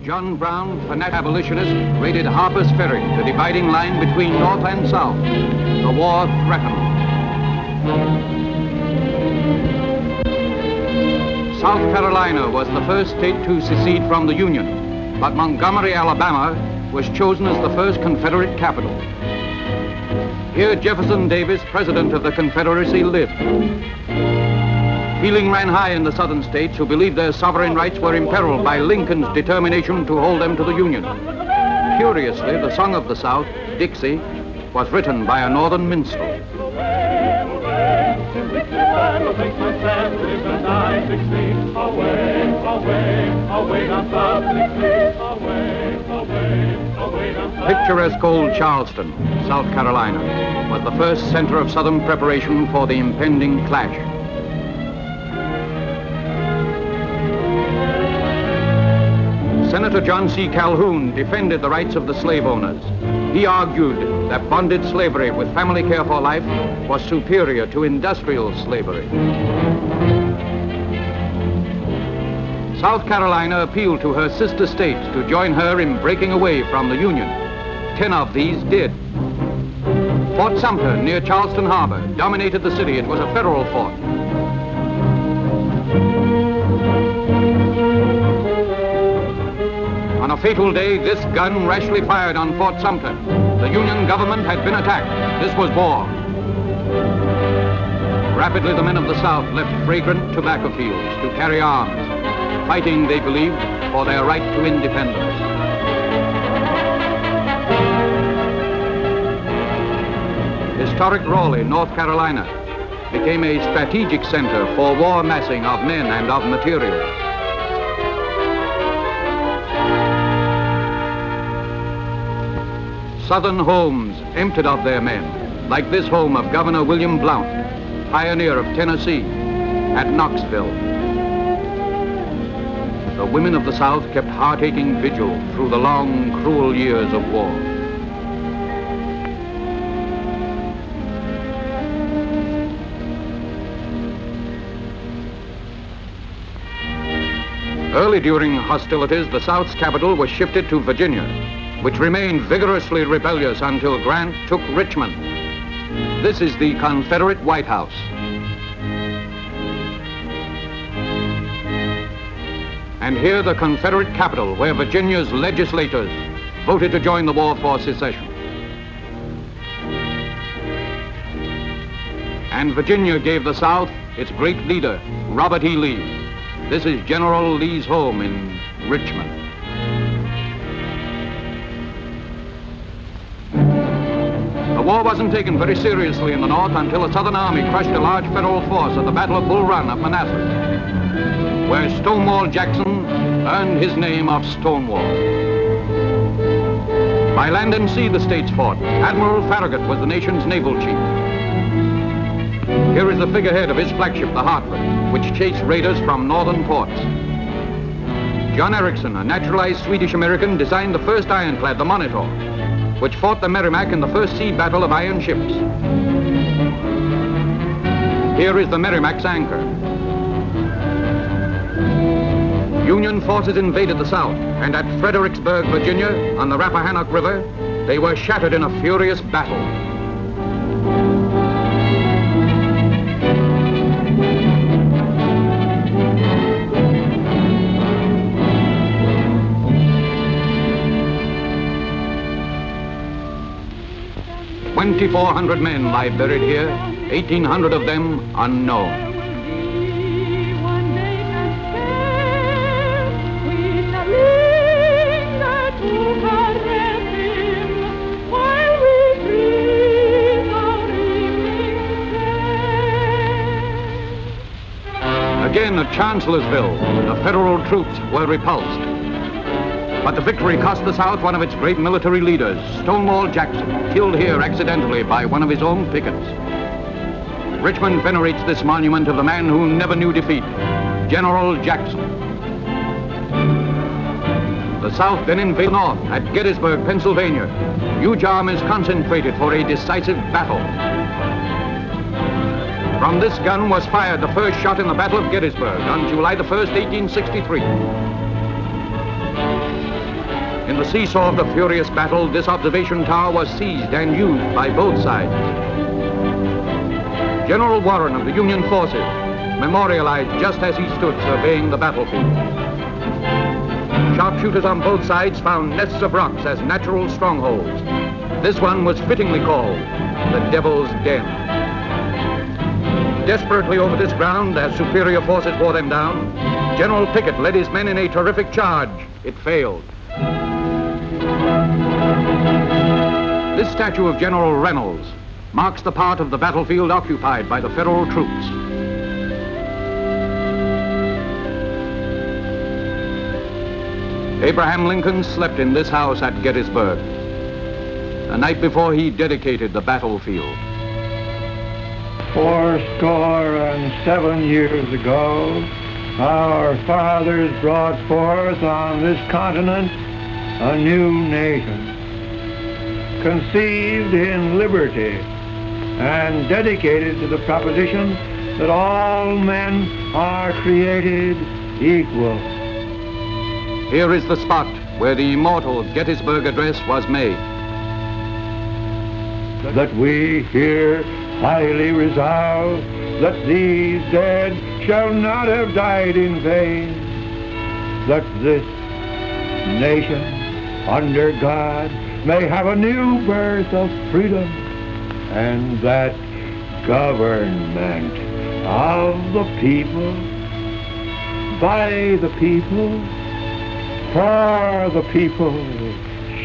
John Brown, fanatic abolitionist, raided Harper's Ferry, the dividing line between North and South. The war threatened. South Carolina was the first state to secede from the Union, but Montgomery, Alabama, was chosen as the first Confederate capital. Here Jefferson Davis, president of the Confederacy, lived. Feeling ran high in the southern states who believed their sovereign rights were imperiled by Lincoln's determination to hold them to the Union. Curiously, the song of the South, Dixie, was written by a northern minstrel. Picturesque old Charleston, South Carolina, was the first center of southern preparation for the impending clash. Senator John C. Calhoun defended the rights of the slave owners. He argued that bonded slavery with family care for life was superior to industrial slavery. South Carolina appealed to her sister states to join her in breaking away from the Union. 10 of these did. Fort Sumter near Charleston Harbor dominated the city. It was a federal fort. On a fatal day, this gun rashly fired on Fort Sumter. The Union government had been attacked. This was war. Rapidly, the men of the South left fragrant tobacco fields to carry arms, fighting, they believed, for their right to independence. Historic Raleigh, North Carolina, became a strategic center for war massing of men and of materials. Southern homes emptied of their men, like this home of Governor William Blount, pioneer of Tennessee, at Knoxville. The women of the South kept heart-aching vigil through the long, cruel years of war. Early during hostilities, the South's capital was shifted to Virginia, which remained vigorously rebellious until Grant took Richmond. This is the Confederate White House. And here the Confederate capital, where Virginia's legislators voted to join the war for secession. And Virginia gave the South its great leader, Robert E. Lee. This is General Lee's home in Richmond. The war wasn't taken very seriously in the North until the Southern Army crushed a large federal force at the Battle of Bull Run of Manassas, where Stonewall Jackson earned his name of Stonewall. By land and sea, the states fought. Admiral Farragut was the nation's naval chief. Here is the figurehead of his flagship, the Hartford, which chased raiders from northern ports. John Ericsson, a naturalized Swedish-American, designed the first ironclad, the Monitor, which fought the Merrimack in the first sea battle of iron ships. Here is the Merrimack's anchor. Union forces invaded the South, and at Fredericksburg, Virginia, on the Rappahannock River, they were shattered in a furious battle. "2,400 men lie buried here, 1,800 of them unknown." Again at Chancellorsville, the federal troops were repulsed. But the victory cost the South one of its great military leaders, Stonewall Jackson, killed here accidentally by one of his own pickets. Richmond venerates this monument of the man who never knew defeat, General Jackson. The South then invaded the North at Gettysburg, Pennsylvania. Huge armies concentrated for a decisive battle. From this gun was fired the first shot in the Battle of Gettysburg on July the 1st, 1863. the seesaw of the furious battle, this observation tower was seized and used by both sides. General Warren of the Union forces memorialized just as he stood surveying the battlefield. Sharpshooters on both sides found nests of rocks as natural strongholds. This one was fittingly called the Devil's Den. Desperately over this ground, as superior forces wore them down, General Pickett led his men in a terrific charge. It failed. This statue of General Reynolds marks the part of the battlefield occupied by the Federal troops. Abraham Lincoln slept in this house at Gettysburg, the night before he dedicated the battlefield. 77 years ago, our fathers brought forth on this continent a new nation, conceived in liberty and dedicated to the proposition that all men are created equal. Here is the spot where the immortal Gettysburg Address was made. That we here highly resolve that these dead shall not have died in vain, that this nation under God may have a new birth of freedom, and that government of the people, by the people, for the people,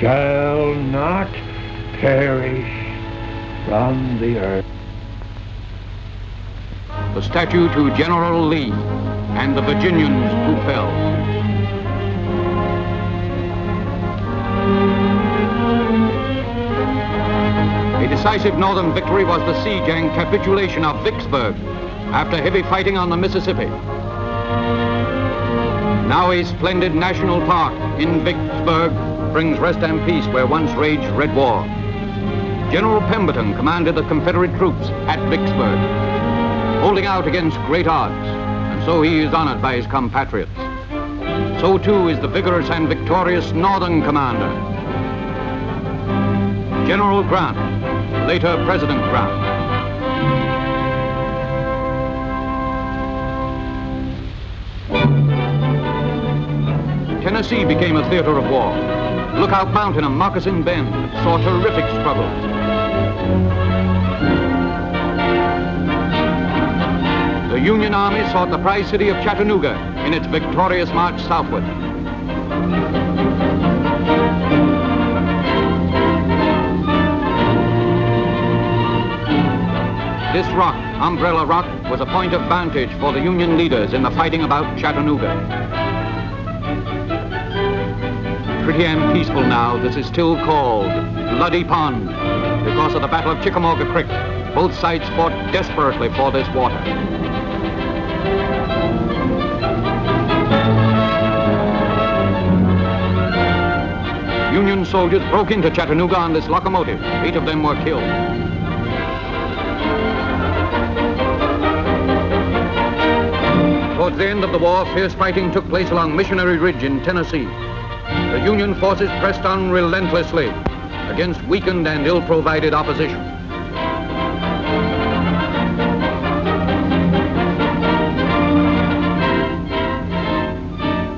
shall not perish from the earth. The statue to General Lee and the Virginians who fell. A decisive Northern victory was the siege and capitulation of Vicksburg after heavy fighting on the Mississippi. Now a splendid national park in Vicksburg brings rest and peace where once raged Red War. General Pemberton commanded the Confederate troops at Vicksburg, holding out against great odds, and so he is honored by his compatriots. So too is the vigorous and victorious Northern commander, General Grant, later President Grant. Tennessee became a theater of war. Lookout Mountain and Moccasin Bend saw terrific struggles. The Union Army sought the prize city of Chattanooga in its victorious march southward. This rock, Umbrella Rock, was a point of vantage for the Union leaders in the fighting about Chattanooga. Pretty and peaceful now, this is still called Bloody Pond because of the Battle of Chickamauga Creek. Both sides fought desperately for this water. Union soldiers broke into Chattanooga on this locomotive. 8 of them were killed. Towards the end of the war, fierce fighting took place along Missionary Ridge in Tennessee. The Union forces pressed on relentlessly against weakened and ill-provided opposition.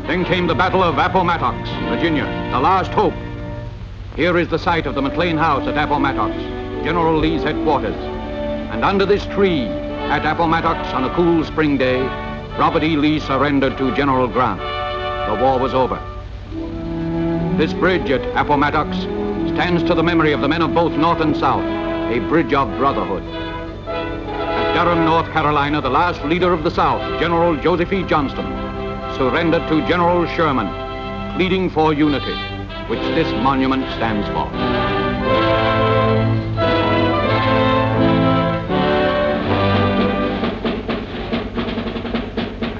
Then came the Battle of Appomattox, Virginia, the last hope. Here is the site of the McLean House at Appomattox, General Lee's headquarters. And under this tree at Appomattox on a cool spring day, Robert E. Lee surrendered to General Grant. The war was over. This bridge at Appomattox stands to the memory of the men of both North and South, a bridge of brotherhood. At Durham, North Carolina, the last leader of the South, General Joseph E. Johnston, surrendered to General Sherman, pleading for unity, which this monument stands for.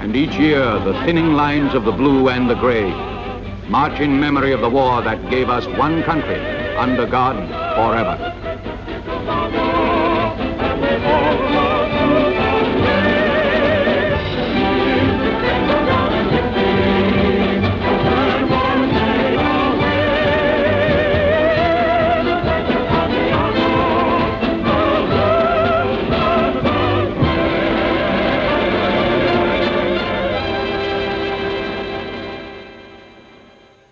And each year, the thinning lines of the blue and the gray march in memory of the war that gave us one country under God forever.